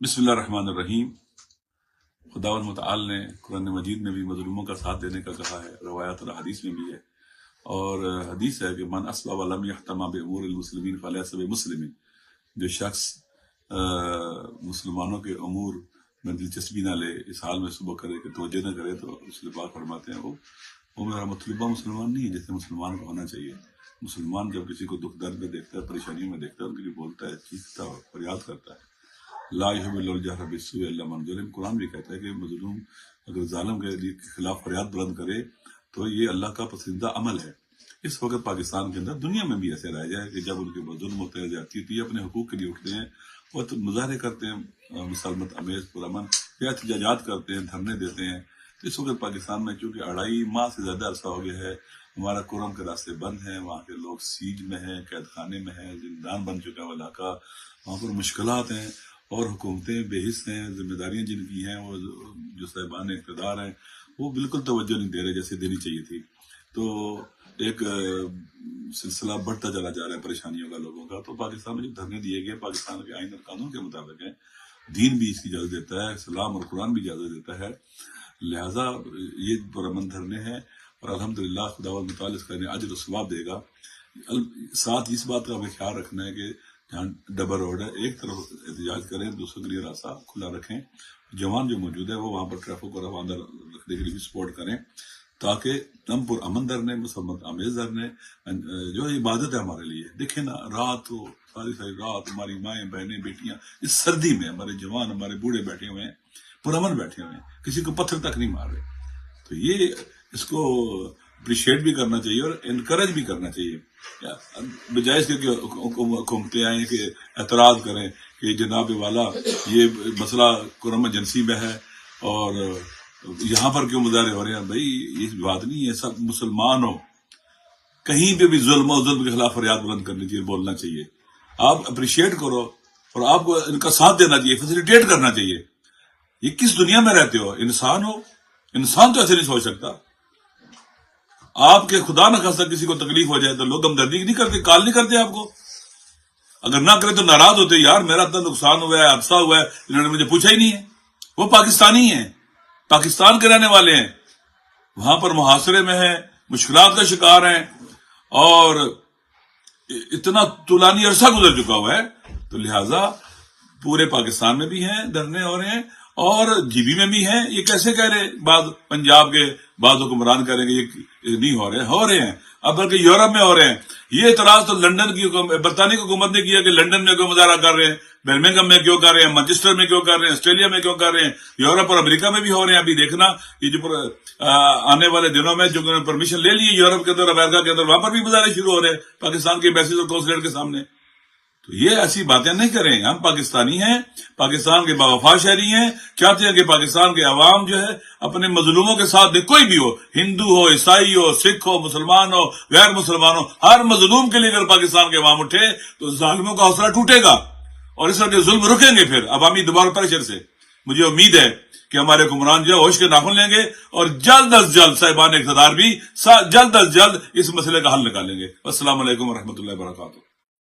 بسم اللہ الرحمن الرحیم۔ خداوند متعال نے قرآن مجید میں بھی مظلوموں کا ساتھ دینے کا کہا ہے، روایات اور حدیث میں بھی ہے، اور حدیث ہے کہ من اسبہ ولم یحتم بامور المسلمین فلیس بمسلم، جو شخص مسلمانوں کے امور میں دلچسپی نہ لے، اس حال میں صبح کرے کہ توجہ نہ کرے، تو رسول پاک فرماتے ہیں وہ میرا مطلوبہ مسلمان نہیں ہے جیسے مسلمان کو ہونا چاہیے۔ مسلمان جب کسی کو دکھ درد میں دیکھتا ہے، پریشانیوں میں دیکھتا ہے، ان کے لیے بولتا ہے، چیختا ہے، فریاد کرتا ہے۔ لا يحب الله الجهر بالسوء الا من ظلم، قرآن بھی کہتا ہے کہ مظلوم اگر ظالم کے خلاف فریاد بلند کرے تو یہ اللہ کا پسندیدہ عمل ہے۔ اس وقت پاکستان کے اندر، دنیا میں بھی ایسے رائج ہے کہ جب ان کے ظلم ہوتے ہیں، زیادتی ہوتی ہے، اپنے حقوق کے لیے اٹھتے ہیں اور مظاہرے کرتے ہیں، مسالمت امیز پرامن، یا احتجاجات کرتے ہیں، دھرنے دیتے ہیں۔ تو اس وقت پاکستان میں چونکہ 2.5 ماہ سے زیادہ عرصہ ہو گیا ہے، ہمارا کرم کے راستے بند ہیں، وہاں کے لوگ سیج میں ہیں، قید خانے میں ہیں، زندان بن چکا ہے وہ علاقہ، وہاں پر مشکلات ہیں، اور حکومتیں بے حس ہیں، ذمہ داریاں جن کی ہیں، وہ جو صاحبان اقتدار ہیں وہ بالکل توجہ نہیں دے رہے جیسے دینی چاہیے تھی۔ تو ایک سلسلہ بڑھتا چلا جا رہا ہے پریشانیوں کا، لوگوں کا۔ تو پاکستان میں جو دھرنے دیے گئے پاکستان کے آئین اور قانون کے مطابق ہیں، دین بھی اس کی اجازت دیتا ہے، اسلام اور قرآن بھی اجازت دیتا ہے، لہٰذا یہ پرامن دھرنے ہیں، اور الحمدللہ خداوند متعال اس کا اجر و ثواب دے گا۔ ساتھ اس بات کا ہمیں خیال رکھنا ہے کہ جہاں ڈبل روڈ ہے، ایک طرف احتجاج کریں، دوسرے کے لیے راستہ کھلا رکھیں۔ جوان جو موجود ہے وہ وہاں پر ٹریفک کو رواندہ رکھنے کے لیے بھی سپورٹ کریں، تاکہ ہم پرامن دھرنے، مسالمت آمیز دھرنے، جو عبادت ہے ہمارے لیے۔ دیکھیں نا، رات ہو، ساری رات ہماری مائیں بہنیں بیٹیاں اس سردی میں، ہمارے جوان ہمارے بوڑھے بیٹھے ہوئے ہیں، پرامن بیٹھے ہوئے ہیں، کسی کو پتھر تک نہیں مار رہے۔ تو یہ اس کو اپریشیٹ بھی کرنا چاہیے اور انکریج بھی کرنا چاہیے، بجائے اس کے کہ حکومتیں آئیں کہ اعتراض کریں کہ جناب والا یہ مسئلہ کرم ایجنسی میں ہے اور یہاں پر کیوں مظاہرے ہو رہے ہیں۔ بھائی یہ بات نہیں ہے، سب مسلمان ہو، کہیں پہ بھی ظلم و ظلم کے خلاف فریاد بلند کرنی چاہیے، بولنا چاہیے۔ آپ اپریشیٹ کرو اور آپ کو ان کا ساتھ دینا چاہیے، فیسیلیٹیٹ کرنا چاہیے۔ یہ کس دنیا میں رہتے ہو؟ انسان ہو، انسان تو ایسے نہیں سوچ سکتا۔ آپ کے خدا نہ خواستہ کسی کو تکلیف ہو جائے تو لوگ ہمدردی نہیں کرتے، کال نہیں کرتے آپ کو؟ اگر نہ کرے تو ناراض ہوتے، یار میرا اتنا نقصان ہوا ہے، حادثہ ہوا ہے، انہوں نے مجھے پوچھا ہی نہیں ہے۔ وہ پاکستانی ہیں، پاکستان کے رہنے والے ہیں، وہاں پر محاصرے میں ہیں، مشکلات کا شکار ہیں، اور اتنا طولانی عرصہ گزر چکا ہوا ہے۔ تو لہٰذا پورے پاکستان میں بھی ہیں، دھرنے ہو رہے ہیں، اور جی بی میں بھی ہیں۔ یہ کیسے کہہ رہے بعض پنجاب کے بعض حکمران کہہ رہے ہیں کہ یہ نہیں ہو رہے ہیں، اب بلکہ یورپ میں ہو رہے ہیں۔ یہ اعتراض تو لندن کی برطانیہ کی حکومت نے کیا کہ لندن میں کیوں مظاہرہ کر رہے ہیں، برمنگھم میں کیوں کر رہے ہیں، مانچسٹر میں کیوں کر رہے ہیں، آسٹریلیا میں کیوں کر رہے ہیں، یورپ اور امریکہ میں بھی ہو رہے ہیں۔ ابھی دیکھنا یہ جو آنے والے دنوں میں جو پرمیشن لے لی یورپ کے اندر، امریکہ کے اندر، وہاں پر بھی مظاہرے شروع ہو رہے ہیں پاکستان کے ایمبیسیز اور قونصلیٹ کے سامنے۔ تو یہ ایسی باتیں نہیں کریں۔ ہم پاکستانی ہیں، پاکستان کے باوفا شہری ہیں، چاہتے ہیں کہ پاکستان کے عوام جو ہے اپنے مظلوموں کے ساتھ دے، کوئی بھی ہو، ہندو ہو، عیسائی ہو، سکھ ہو، مسلمان ہو، غیر مسلمان ہو، ہر مظلوم کے لیے اگر پاکستان کے عوام اٹھے تو ظالموں کا حوصلہ ٹوٹے گا، اور اس طرح کے ظلم رکیں گے پھر عوامی دباؤ پریشر سے۔ مجھے امید ہے کہ ہمارے حکمران جو ہے ہوش کے ناخن لیں گے، اور جلد از جلد صاحبان اقتدار بھی جلد از جلد اس مسئلے کا حل نکالیں گے۔ السلام علیکم ورحمۃ اللہ وبرکاتہ۔